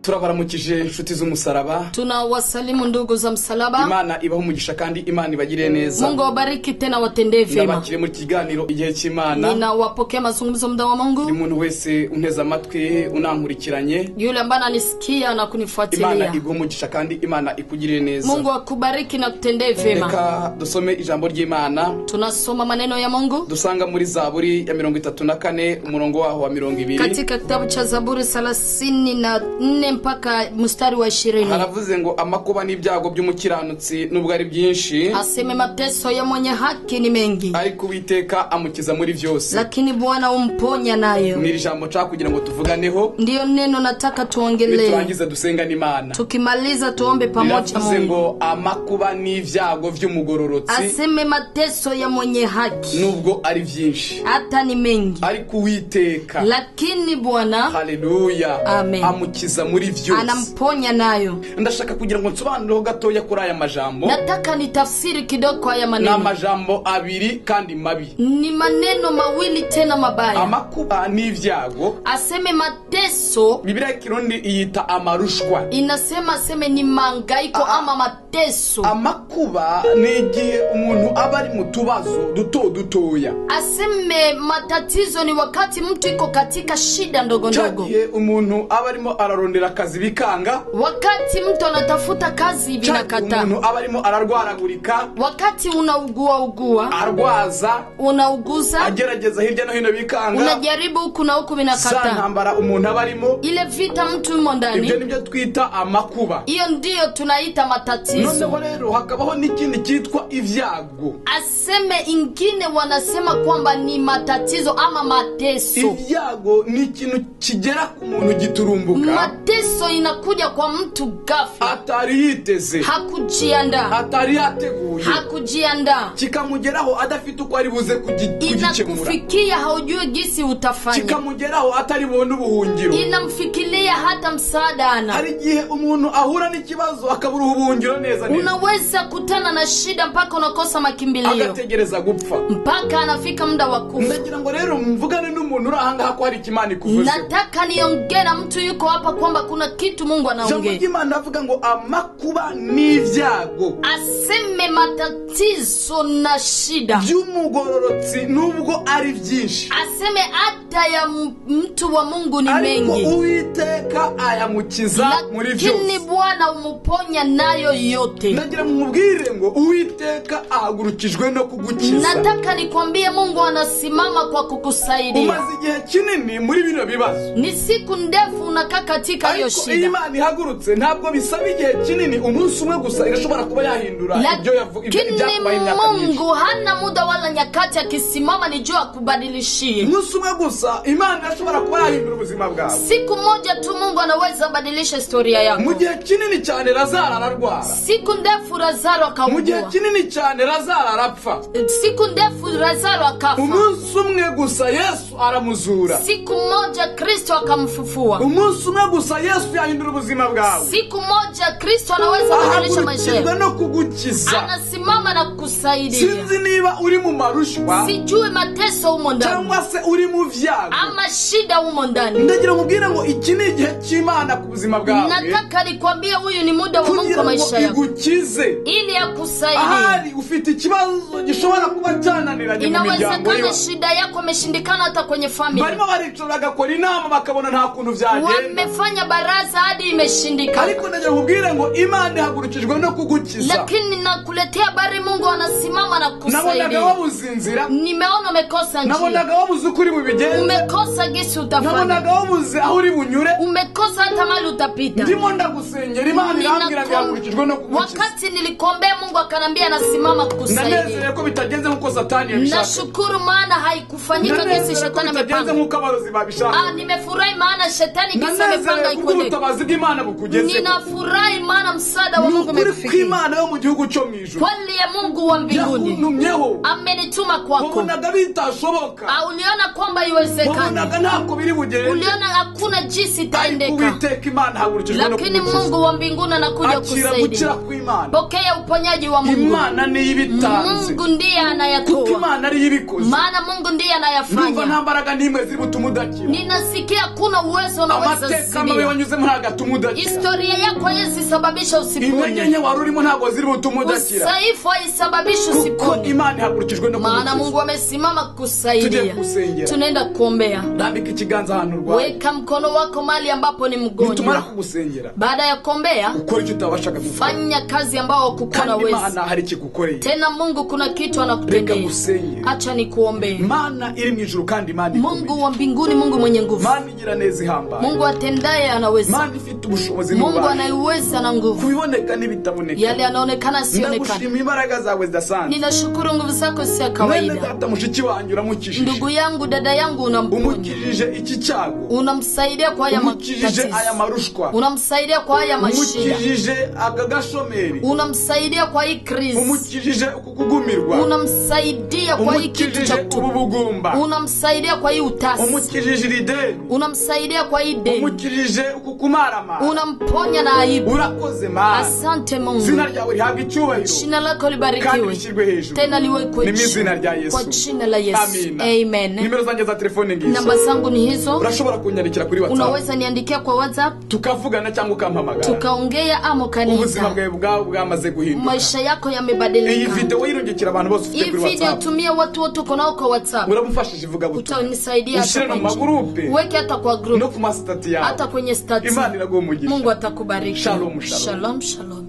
Turabaramukije inshuti z'umusaraba. Tunawasalimu ndugu za msalaba. Imana ibaho umugisha kandi Imana ibagire neza. Mungu awabariki tena watendee vyema. Nabakire mu kiganiro igihe cy'Imana. Ninawapokea mazungumzo muda wa Mungu. Ni umuntu wese unteza amatwi unankurikiranye. Yule ambaye anisikia na kunifuatilia. Imana ibaho umugisha kandi Imana ikugirire neza. Mungu akubariki na kutendee vyema. Reka dusome ijambo ry'Imana. Tunasoma maneno ya Mungu. Dusanga muri Zaburi ya 34 umurongo waho wa 20. Katika kitabu cha Zaburi 34 mpaka mstari wa 20. Haravuze ngo amakuba n'ibyago by'umukiranutsi nubwo ari byinshi. Aseme mateso ya mwenye haki ni mengi. Ariko Uwiteka amukiza muri byose. Lakini Bwana umponya nayo. Ni jambo nshaka kugira ngo tuvuganeho. Ndio neno nataka tuongelee. Turangiza dusenga n'Imana. Tukimaliza tuombe pamoja Mungu. Ngo amakuba n'ibyago by'umugororotsi. Aseme mateso ya mwenye haki. Nubwo ari byinshi. Hata ni mengi. Ariko Uwiteka. Lakini Bwana. Haleluya. Amen. Amukiza muri byose. Anamponya nayo. Ndashaka kugira ngo nsobanure gatoya kuri aya majambo. Nataka nitafsiri kidogo kwa aya maneno. Na majambo abiri kandi mabi. Ni maneno mawili tena mabaya. Amakuba n'ibyago. Aseme mateso. Biblia Kirundi iyita amarushwa. Inasema aseme ni mangaiko ama mateso. Amakuba nigiye umuntu abari mu tubazo dutoya. Aseme matatizo ni wakati mtu iko katika shida ndogo ndogo. Chagiye umuntu abarimo ararondera kazi bikanga. Wakati mtu anatafuta kazi binakata. Umuntu abarimo ararwaragurika. Wakati unaugua arwaza, unauguza, agerageza hirya no hino bikanga. Unajaribu huku na huku binakata. Santambara umuntu abarimo. Ile vita mtu yumo ndani. Ibyo nibyo twita amakuba. Iyo ndio tunaita matatizo. Noneho rero hakabaho n'ikindi kitwa ivyago. Aseme ingine wanasema kwamba ni matatizo ama mateso. Ivyago ni ikintu kigera ku muntu giturumbuka. Mateso inakuja kwa mtu ghafla. Atari yiteze. Hakujiandaa. Atari yateguye. Hakujiandaa. Kikamugeraho adafite uko ari buze kugikemura. Inakufikia haujui gisi utafanya. Kikamugeraho atari bonde ubuhungiro. Inamfikiria hata msaada ana. Hari gihe umuntu ahura n'ikibazo akabura ubuhungiro neza. Unaweza kutana na shida mpaka unakosa makimbilio. Agategereza gupfa. Mpaka anafika muda wa kufa. Ndagira ngo rero mvugane n'umuntu urahanga ko hari ikimana ikuvuze. Nataka niongee na mtu yuko hapa kwamba kuna kitu Mungu anaongea. Jambo Imana avuga ngo amakuba n'ibyago. Aseme matatizo na shida. By'umugororotsi nubwo ari byinshi. Aseme hata ya mtu wa Mungu ni mengi. Ariko Uwiteka ayamukiza muri byose. Lakini Bwana umuponya nayo yote. Ndagira mubwire ngo Uwiteka ahagurukijwe no kugukiza. Nataka nikwambie Mungu anasimama kwa kukusaidia. Umaze igihe kinini muri bino bibazo. Ni siku ndefu unakaa katika hiyo shida. Ariko Imana ihagurutse ntabwo bisaba igihe kinini, umunsi umwe gusa irashobora kuba yahindura ibyo byakubaye imyaka myinshi. Mungu hana muda wala nyakati akisimama ni jua kubadilishie. Umunsi umwe gusa Imana irashobora kuba yahindura ubuzima bwawe. Siku moja tu Mungu anaweza badilisha historia yako. Mu gihe kinini cyane Lazaro ararwara. Siku ndefu Lazaro akaugua. Mu gihe kinini cyane Lazaro arapfa. Siku ndefu Lazaro akafa. Umunsi umwe gusa Yesu aramuzura. Siku moja Kristo akamfufua. Umunsi umwe gusa Yesu yahindura ubuzima bwawe. Siku moja Kristo anaweza kubadilisha maisha yako. No kugukiza. Anasimama na kukusaidia. Sinzi niba uri mu marushwa. Sijui mateso umo ndani. Cyangwa se uri mu vyago. Ama shida umo ndani. Ndagira mubwire ngo iki ni igihe cy'Imana ku buzima bwawe. Nataka nikwambie huyu ni muda wa Mungu kwa maisha yako. Igukize. Ili akusaidie. Ahari ufite ikibazo gishobora kuba cyananiranye mu miryango yawe. Inawezekana shida yako imeshindikana hata kwenye familia. Barimo baricuraga ko inama bakabona nta kuntu vyagenda. Wamefanya baraza hadi imeshindikana. Ariko ndagira mubwire ngo Imana ihagurukijwe no kugukiza. Lakini nakuletea habari Mungu anasimama na kukusaidia. Nabonaga wabuzinzira. Nimeona umekosa njia. Nabonaga wabuze ukuri mu bigenda. Umekosa gisi utafanya. Nabonaga wabuze aho uri bunyure. Umekosa hata mali utapita. Ndimo ndagusengera Imana irambwira ngo ihagurukijwe no kugukiza. Wakati nilikombea Mungu akanambia anasimama kukusaidia. Nanezere ko bitagenze nkuko Satani yabishaka. Nashukuru maana haikufanyika gisi shetani amepanga. Bitagenze nkuko abarozi babishaka. Nimefurahi maana shetani gisi amepanga ikwende. Utabazi bw'Imana bukugeze. Ninafurahi maana msaada wa Mungu umefikia. Imana yo mu gihugu cyo mwijuru. Kweli ya Mungu wa mbinguni. Yakunumyeho. Amenituma kwako. Ubonaga bitashoboka. Uliona kwamba iwezekana. Ubonaga ntako biri bugende. Uliona hakuna jinsi itaendeka. Uwiteka Imana hagurukijwe no kugukiza. Lakini Mungu wa mbinguni anakuja kusaidia. Pokea uponyaji wa Mungu. Imana ni ibitanze. Mungu ndiye anayatoa. Imana ari ibikoze. Maana Mungu ndiye anayafanya. Ndumva nta mbaraga nimwe ziri butuma udakira. Ninasikia kuna uwezo unaweza zidia. wanyuzemo ntagatuma udakira. Historia yako yisababisha usipone. Intege nke wari urimo ntabwo ziri butuma udakira. Udhaifu isababisha usipone. Kuko Imana ihagurukijwe no maana Mungu amesimama kukusaidia. Tunaenda kuombea. Ndambika ikiganza ahantu urwaye. Weka mkono wako mahali ambapo ni mgonjwa. Nitumara kugusengera. Baada ya kuombea, ukora icyo utabashaga gukora. Fanya kazi ambayo hukuna uwezo. Imana hari ikigukoreye. Tena Mungu kuna kitu anakutendea. Acha nikuombee. Mana iri mu ijuru kandi Imana Mungu wa mbinguni, Mungu mwenye nguvu. Mana igira neza ihamba. Mungu atendaye anaweza. Mana ifite ubushobozi n'ububasha. Mungu anayeweza na nguvu. Kubiboneka n'ibitaboneka. Yale yanaonekana sionekana. Ndagushimira imbaraga zawe zidasanzwe. Ninashukuru nguvu zako si ya kawaida. Nene data mushiki wanyu uramukijije. Ndugu yangu, dada yangu unamponya. Umukijije iki cyago. Unamsaidia kwa haya matatizo. Aya marushwa. Unamsaidia kwa haya mashida. Umukijije agagashomeri. Unamsaidia kwa hii krizi. Umukijije kukugumirwa. Unamsaidia kwa hii kitu cha ubugumba. Unamsaidia kwa hii utasi. Umukijije lideni. Unamsaidia kwa hii deni. Umukijije kukumarama. Unamponya na aibu. Urakoze Mana. Asante Mungu. Zina ryawe rihabwe icyubahiro. Jina lako libarikiwe. Tena liwekwe juu. Ni mizina rya Yesu. Kwa jina la Yesu. Amina. Amen. Nimero zanjye za telefone ngizo. Namba zangu ni hizo. Urashobora kunyandikira kuri WhatsApp. Unaweza niandikia kwa WhatsApp. Tukavugana cyangwa ukampamagara. Tukaongea ama ukaniita. Ubuzima bwawe bwamaze guhinduka. Maisha yako yamebadilika. Iyi video irungikira abantu bose ufite kuri WhatsApp. Iyi video tumia watu wote uko nao kwa WhatsApp. Uramufashije ivuga butumwa. Utanisaidia hata kwa magrupe. Weke hata kwa group. No ku ma status yawe. Hata kwenye status. Imana iraguha umugisha. Mungu atakubariki. Shalom, shalom. Shalom, shalom.